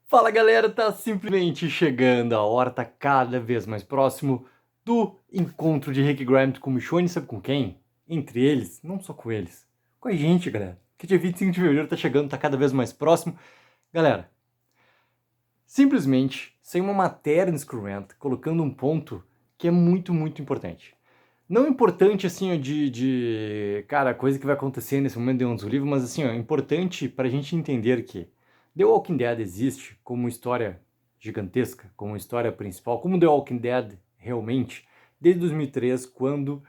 Fala galera, tá simplesmente chegando, a hora tá cada vez mais próximo do encontro de Rick Grimes com o Michonne, sabe com quem? Entre eles, não só com eles, com a gente, galera. Que dia 25 de fevereiro tá chegando, tá cada vez mais próximo. Galera, simplesmente, sem uma matéria no Screw Rant, colocando um ponto que é muito, muito importante. Não importante, assim, ó, cara, coisa que vai acontecer nesse momento dentro do livro, mas, assim, ó, importante para a gente entender que The Walking Dead existe como história gigantesca, como história principal, como The Walking Dead realmente, desde 2003, quando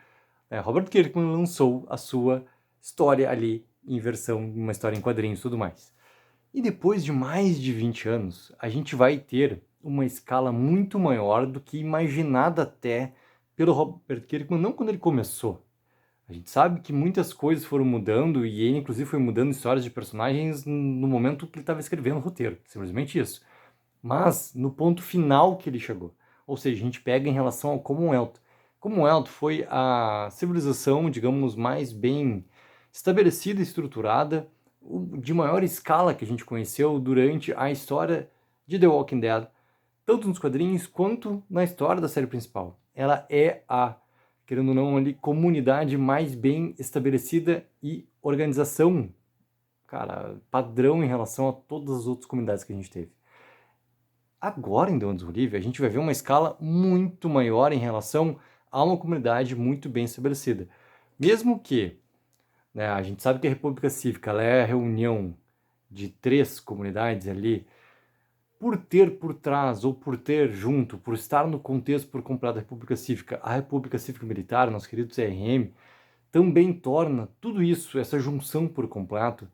Robert Kirkman lançou a sua história ali em versão, uma história em quadrinhos e tudo mais. E depois de mais de 20 anos, a gente vai ter uma escala muito maior do que imaginada até pelo Robert Kirkman, não quando ele começou. A gente sabe que muitas coisas foram mudando e ele, inclusive, foi mudando histórias de personagens no momento que ele estava escrevendo o roteiro. Simplesmente isso. Mas no ponto final que ele chegou. Ou seja, a gente pega em relação ao Commonwealth. Commonwealth foi a civilização, digamos, mais bem estabelecida e estruturada, de maior escala que a gente conheceu durante a história de The Walking Dead, tanto nos quadrinhos quanto na história da série principal. Ela é a, querendo ou não, ali, comunidade mais bem estabelecida e organização, cara, padrão em relação a todas as outras comunidades que a gente teve. Agora, em Deus Livre, a gente vai ver uma escala muito maior em relação a uma comunidade muito bem estabelecida. Mesmo que, né, a gente sabe que a República Cívica ela é a reunião de três comunidades ali, por ter por trás ou por ter junto, por estar no contexto por completo da República Cívica, a República Cívica Militar, nosso querido CRM, também torna tudo isso, essa junção por completo,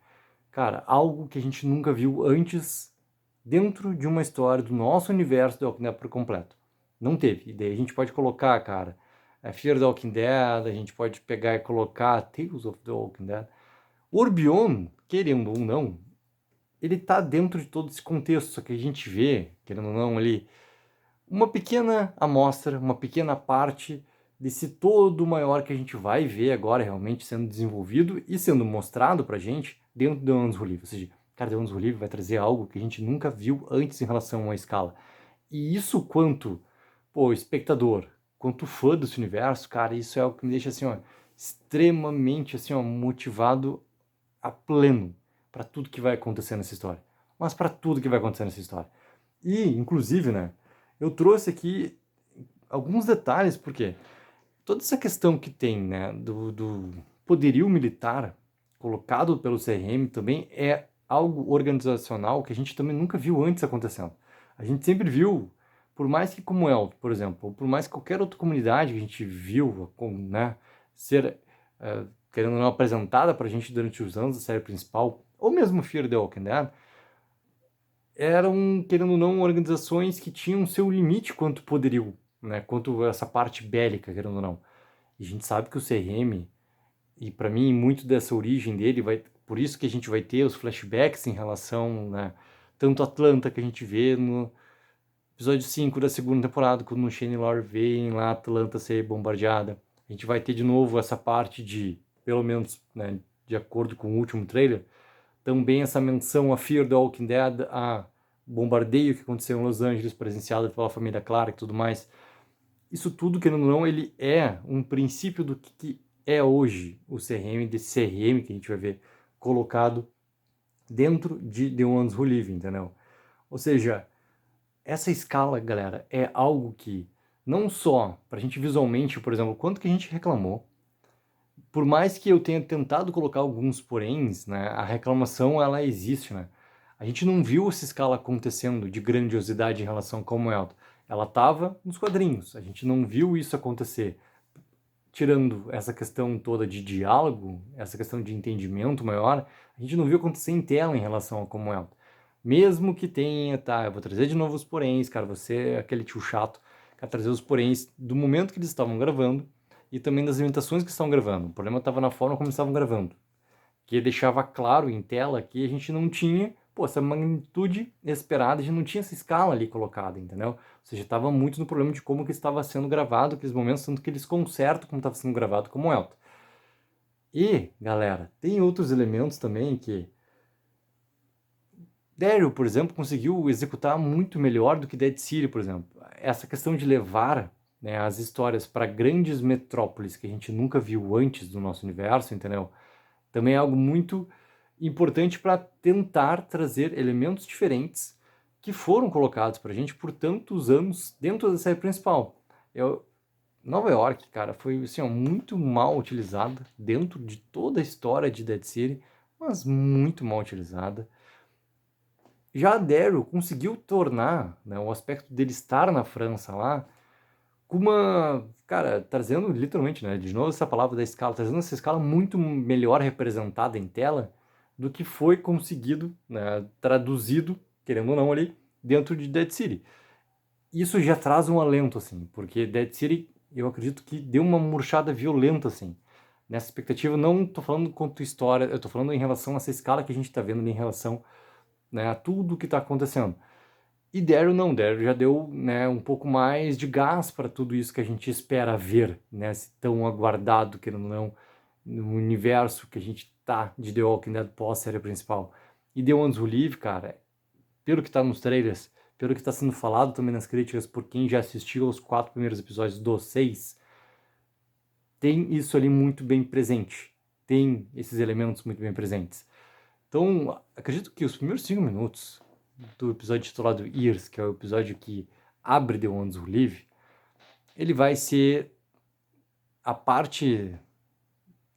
cara, algo que a gente nunca viu antes dentro de uma história do nosso universo do Walking Dead por completo. Não teve. E daí a gente pode colocar, cara, Fear the Walking Dead, a gente pode pegar e colocar Tales of the Walking Dead. O Orbion, querendo ou não, ele tá dentro de todo esse contexto, só que a gente vê, querendo ou não, ali, uma pequena amostra, uma pequena parte desse todo maior que a gente vai ver agora realmente sendo desenvolvido e sendo mostrado pra gente dentro do Anos Livre. Ou seja, cara, The Anos Livre vai trazer algo que a gente nunca viu antes em relação à escala. E isso quanto, pô, espectador, quanto fã desse universo, cara, isso é o que me deixa assim, ó, extremamente assim, ó, motivado a pleno para tudo que vai acontecer nessa história. Mas para tudo que vai acontecer nessa história. E, inclusive, né, eu trouxe aqui alguns detalhes, porque toda essa questão que tem, né, do poderio militar colocado pelo CRM também é algo organizacional que a gente também nunca viu antes acontecendo. A gente sempre viu, por mais que como El, por exemplo, ou por mais que qualquer outra comunidade que a gente viu, né, ser, querendo ou não, apresentada pra gente durante os anos da série principal, ou mesmo Fear the Walking Dead, eram, querendo ou não, organizações que tinham seu limite quanto poderio, né, quanto essa parte bélica, querendo ou não. E a gente sabe que o CRM, e para mim muito dessa origem dele, por isso que a gente vai ter os flashbacks em relação, né, tanto Atlanta que a gente vê no episódio 5 da segunda temporada, quando o Shane Lore vê em lá Atlanta ser bombardeada. A gente vai ter de novo essa parte de, pelo menos, né, de acordo com o último trailer, também essa menção a Fear the Walking Dead, a bombardeio que aconteceu em Los Angeles, presenciado pela família Clark e tudo mais. Isso tudo, querendo ou não, ele é um princípio do que é hoje o CRM, desse CRM que a gente vai ver colocado dentro de The Ones Who Live, entendeu? Ou seja, essa escala, galera, é algo que não só pra gente visualmente, por exemplo, quanto que a gente reclamou, por mais que eu tenha tentado colocar alguns poréns, né, a reclamação ela existe, né? A gente não viu essa escala acontecendo de grandiosidade em relação a Commonwealth. Ela estava nos quadrinhos, a gente não viu isso acontecer. Tirando essa questão toda de diálogo, essa questão de entendimento maior, a gente não viu acontecer em tela em relação a Commonwealth. Mesmo que tenha, tá, eu vou trazer de novo os poréns, cara, você é aquele tio chato, quer trazer os poréns do momento que eles estavam gravando e também das limitações que estão gravando. O problema estava na forma como eles estavam gravando, que deixava claro em tela que a gente não tinha, pô, essa magnitude esperada, a gente não tinha essa escala ali colocada, entendeu? Ou seja, estava muito no problema de como que estava sendo gravado aqueles momentos, tanto que eles consertam como estava sendo gravado como Elton. E, galera, tem outros elementos também que Daryl, por exemplo, conseguiu executar muito melhor do que Dead City, por exemplo. Essa questão de levar, né, as histórias para grandes metrópoles que a gente nunca viu antes do nosso universo, entendeu? Também é algo muito importante para tentar trazer elementos diferentes que foram colocados para a gente por tantos anos dentro da série principal. Nova York, cara, foi assim, ó, muito mal utilizada dentro de toda a história de Dead City, mas muito mal utilizada. Já a Daryl conseguiu tornar, né, o aspecto dele estar na França lá com uma, cara, trazendo literalmente, né, de novo essa palavra da escala, trazendo essa escala muito melhor representada em tela do que foi conseguido, né, traduzido, querendo ou não, ali dentro de Dead City. Isso já traz um alento, assim, porque Dead City, eu acredito que deu uma murchada violenta, assim. Nessa expectativa, não tô falando quanto história, eu tô falando em relação a essa escala que a gente tá vendo em relação, né, a tudo que tá acontecendo. E Daryl não, Daryl já deu, né, um pouco mais de gás para tudo isso que a gente espera ver, né, esse tão aguardado, querendo ou não, no universo que a gente tá de The Walking Dead pós-série principal. E The Ones Who Live, cara, pelo que tá nos trailers, pelo que tá sendo falado também nas críticas por quem já assistiu aos 4 primeiros episódios dos 6, tem isso ali muito bem presente. Tem esses elementos muito bem presentes. Então, acredito que os primeiros 5 minutos do episódio titulado Years, que é o episódio que abre The Ones Who Live, ele vai ser a parte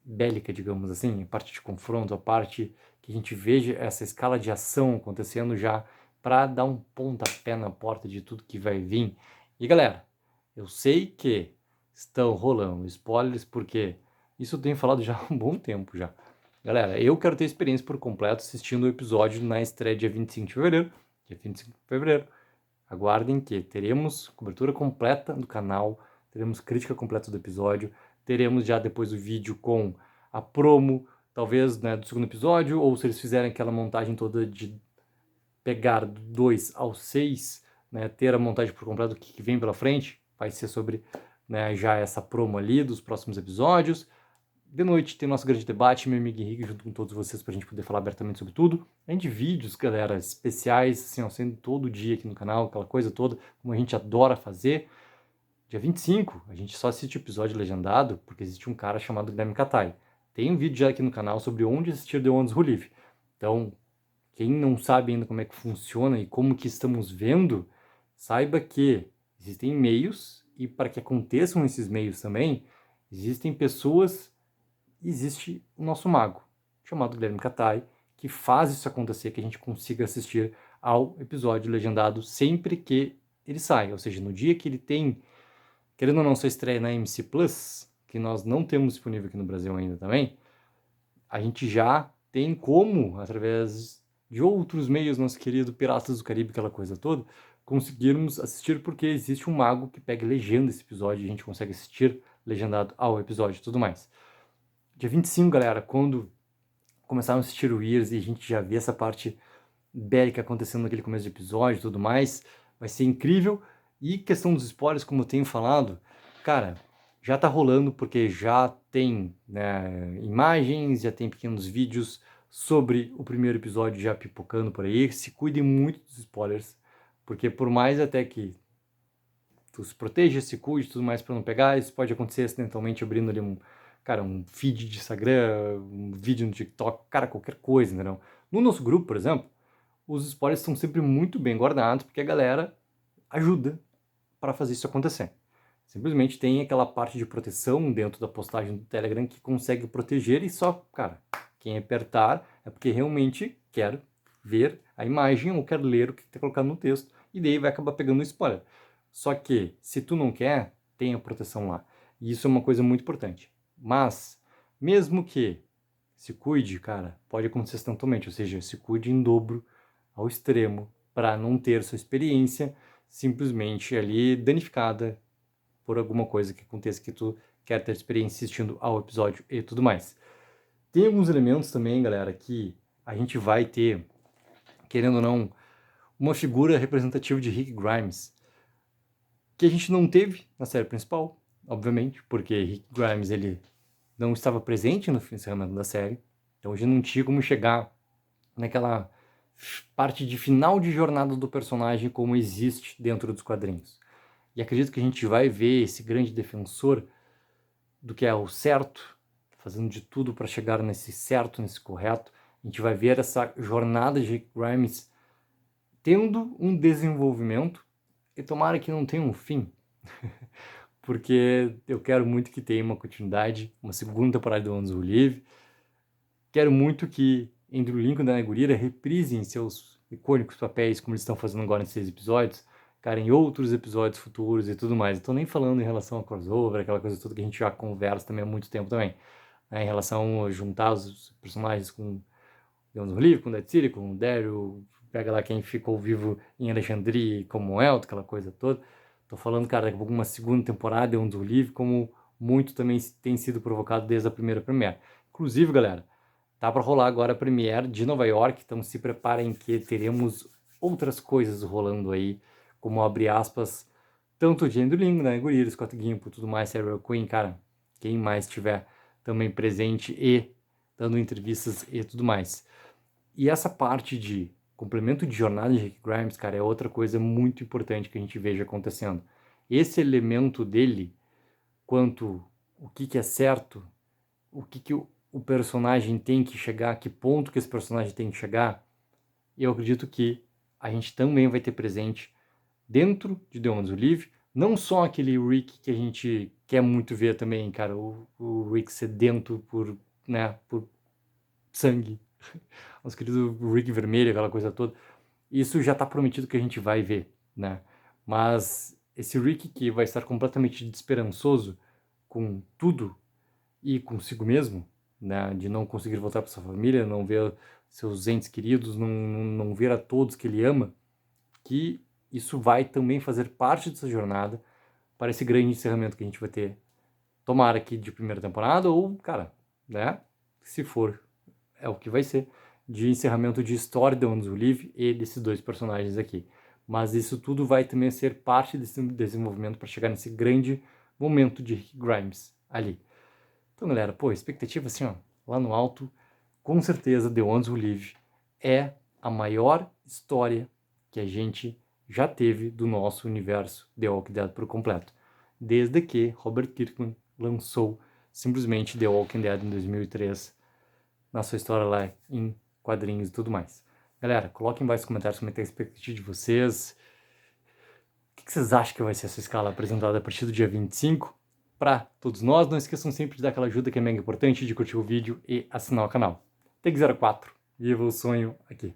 bélica, digamos assim, a parte de confronto, a parte que a gente veja essa escala de ação acontecendo já para dar um pontapé na porta de tudo que vai vir. E galera, eu sei que estão rolando spoilers porque isso eu tenho falado já há um bom tempo já. Galera, eu quero ter experiência por completo assistindo o episódio na estreia dia 25 de fevereiro. Dia 25 de fevereiro. Aguardem que teremos cobertura completa do canal, teremos crítica completa do episódio, teremos já depois o vídeo com a promo, talvez, né, do segundo episódio, ou se eles fizerem aquela montagem toda de pegar do 2 ao 6, né, ter a montagem por completo do que vem pela frente, vai ser sobre, né, já essa promo ali dos próximos episódios. De noite tem nosso grande debate, meu amigo Henrique, junto com todos vocês, pra gente poder falar abertamente sobre tudo. Além de vídeos, galera, especiais, assim, ó, sendo todo dia aqui no canal, aquela coisa toda, como a gente adora fazer. Dia 25, a gente só assiste o episódio legendado, porque existe um cara chamado Guilherme Katai. Tem um vídeo já aqui no canal sobre onde assistir The Ones Who Live. Então, quem não sabe ainda como é que funciona e como que estamos vendo, saiba que existem meios, e para que aconteçam esses meios também, existem pessoas, existe o nosso mago, chamado Guilherme Katai, que faz isso acontecer, que a gente consiga assistir ao episódio legendado sempre que ele sai. Ou seja, no dia que ele tem, querendo ou não, sua estreia na MC Plus, que nós não temos disponível aqui no Brasil ainda também, a gente já tem como, através de outros meios, nosso querido Piratas do Caribe, aquela coisa toda, conseguirmos assistir, porque existe um mago que pega legenda esse episódio e a gente consegue assistir legendado ao episódio e tudo mais. Dia 25, galera, quando começaram a assistir o Years e a gente já vê essa parte bélica acontecendo naquele começo de episódio e tudo mais, vai ser incrível. E questão dos spoilers, como eu tenho falado, cara, já tá rolando porque já tem, né, imagens, já tem pequenos vídeos sobre o primeiro episódio já pipocando por aí. Se cuidem muito dos spoilers, porque por mais até que tu se proteja, se cuide, tudo mais para não pegar, isso pode acontecer acidentalmente abrindo ali um feed de Instagram, um vídeo no TikTok, cara, qualquer coisa, entendeu? No nosso grupo, por exemplo, os spoilers são sempre muito bem guardados, porque a galera ajuda para fazer isso acontecer. Simplesmente tem aquela parte de proteção dentro da postagem do Telegram que consegue proteger e só, cara, quem apertar é porque realmente quer ver a imagem ou quer ler o que está colocado no texto e daí vai acabar pegando o spoiler. Só que, se tu não quer, tem a proteção lá. E isso é uma coisa muito importante. Mas, mesmo que se cuide, cara, pode acontecer acidentalmente, ou seja, se cuide em dobro ao extremo para não ter sua experiência simplesmente ali danificada por alguma coisa que aconteça que tu quer ter experiência assistindo ao episódio e tudo mais. Tem alguns elementos também, galera, que a gente vai ter, querendo ou não, uma figura representativa de Rick Grimes, que a gente não teve na série principal, obviamente, porque Rick Grimes ele não estava presente no encerramento da série, então a gente não tinha como chegar naquela parte de final de jornada do personagem como existe dentro dos quadrinhos. E acredito que a gente vai ver esse grande defensor do que é o certo, fazendo de tudo para chegar nesse certo, nesse correto. A gente vai ver essa jornada de Rick Grimes tendo um desenvolvimento e tomara que não tenha um fim. Porque eu quero muito que tenha uma continuidade, uma segunda temporada do Anos Live. Quero muito que Andrew Lincoln e Danai Gurira reprisem seus icônicos papéis, como eles estão fazendo agora nesses 6 episódios, cara, em outros episódios futuros e tudo mais. Estou nem falando em relação a crossover, aquela coisa toda que a gente já conversa também há muito tempo também, né, em relação a juntar os personagens com Anos Live, com Dead City, com Daryl, pega lá quem ficou vivo em Alexandria, como Elt, aquela coisa toda. Tô falando, cara, daqui a pouco uma segunda temporada de Anos Live, como muito também tem sido provocado desde a primeira Premiere. Inclusive, galera, tá para rolar agora a Premiere de Nova York, então se preparem que teremos outras coisas rolando aí, como abre aspas, tanto de Andrew Lincoln, né, Gurira, Scott Gimple, tudo mais, Sarah Quinn, cara, quem mais tiver também presente e dando entrevistas e tudo mais. E essa parte de complemento de jornada de Rick Grimes, cara, é outra coisa muito importante que a gente veja acontecendo. Esse elemento dele, quanto o que é certo, o que o personagem tem que chegar, que ponto que esse personagem tem que chegar, eu acredito que a gente também vai ter presente dentro de The Ones Who Live, não só aquele Rick que a gente quer muito ver também, cara, o Rick sedento por sangue, nosso querido Rick Vermelho, aquela coisa toda, isso já está prometido que a gente vai ver, né? Mas esse Rick que vai estar completamente desesperançoso com tudo e consigo mesmo, né? De não conseguir voltar para sua família, não ver seus entes queridos, não ver a todos que ele ama, que isso vai também fazer parte dessa jornada para esse grande encerramento que a gente vai ter. Tomara aqui de primeira temporada ou, cara, né? Se for, é o que vai ser de encerramento de história de Ones Who Live e desses dois personagens aqui. Mas isso tudo vai também ser parte desse desenvolvimento para chegar nesse grande momento de Rick Grimes ali. Então, galera, pô, expectativa assim, ó, lá no alto, com certeza The Ones Who Live é a maior história que a gente já teve do nosso universo The Walking Dead por completo. Desde que Robert Kirkman lançou simplesmente The Walking Dead em 2003, na sua história lá em quadrinhos e tudo mais. Galera, coloquem embaixo nos comentários como é que é a expectativa de vocês. O que vocês acham que vai ser essa escala apresentada a partir do dia 25? Para todos nós, não esqueçam sempre de dar aquela ajuda que é mega importante, de curtir o vídeo e assinar o canal. Take 04, viva o sonho aqui.